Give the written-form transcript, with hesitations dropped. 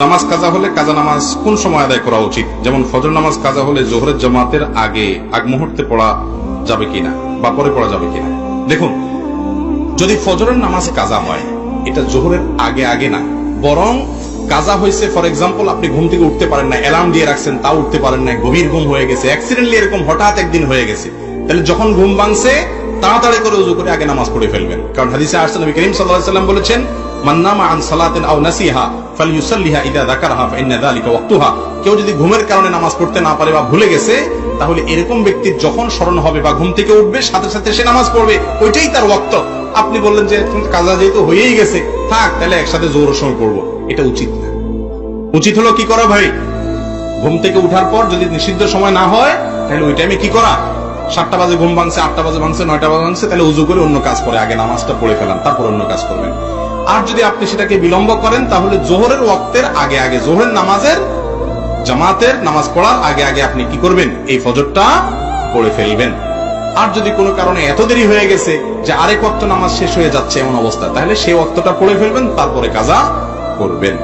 নামাজ কাজা হলে কাজা নামাজ কোন সময় আদায় করা উচিত? যেমন ফজর নামাজ কাজা হলে জোহরের জামাতের আগ মুহূর্তে পড়া যাবে কিনা বা পরে পড়া যাবে কিনা। দেখুন, যদি ফজরের নামাজ কাজা হয়, এটা জোহরের আগে না, বরং কাজা হয়েছে ফর এক্সাম্পল আপনি ঘুম থেকে উঠতে পারেন না, অ্যালার্ম দিয়ে রাখছেন তাও উঠতে পারেন না, গভীর ঘুম হয়ে গেছে, অ্যাক্সিডেন্টলি এরকম হঠাৎ একদিন হয়ে গেছে, তাহলে যখন ঘুম ভাঙছে তাড়াতাড়ি করে উযু করে আগে নামাজ পড়ে ফেলবেন। কারণ হাদিসে আসছে, নবী করিম সাল্লাল্লাহু আলাইহি ওয়াসাল্লাম বলেছেন, মান নামা আন সালাতিন আও নাসিহা ফালইউসাল্লিহা ইযা যাকারাহা ফাইন্না যালিকা ওয়াক্তুহা। কেউ যদি ঘুমের কারণে নামাজ পড়তে না পারে বা ভুলে গেছে, তাহলে এরকম ব্যক্তির যখন স্মরণ হবে বা ঘুম থেকে উঠবে সাথে সাথে সে নামাজ পড়বে, ওইটাই তার ওয়াক্ত। আপনি বললেন যে কাজা যেহেতু হয়েই গেছে, থাক তাহলে একসাথে জোহরের সময় পড়বো, এটা উচিত না। উচিত হলো কি করা ভাই, ঘুম থেকে উঠার পর যদি নিষিদ্ধ সময় না হয় তাহলে ওই টাইমে কি করা, 7টা বাজে ঘুম ভাঙছে, 8টা বাজে ভাঙছে, 9টা বাজে ভাঙছে, তাহলে উযু করে অন্য কাজ করে আগে নামাজটা পড়ে ফেলান, তারপর অন্য কাজ করবেন। আর যদি আপনি সেটাকে বিলম্ব করেন তাহলে জোহরের ওয়াক্তের আগে জোহরের নামাজের জামাতের নামাজ পড়ার আগে আপনি কি করবেন, এই ফজরটা পড়ে ফেলবেন। আর যদি কোনো কারণে এত দেরি হয়ে গেছে যে আরেক ওয়াক্ত নামাজ শেষ হয়ে যাচ্ছে এমন অবস্থা, তাহলে সেই ওয়াক্তটা পড়ে ফেলবেন, তারপরে কাজা করবেন।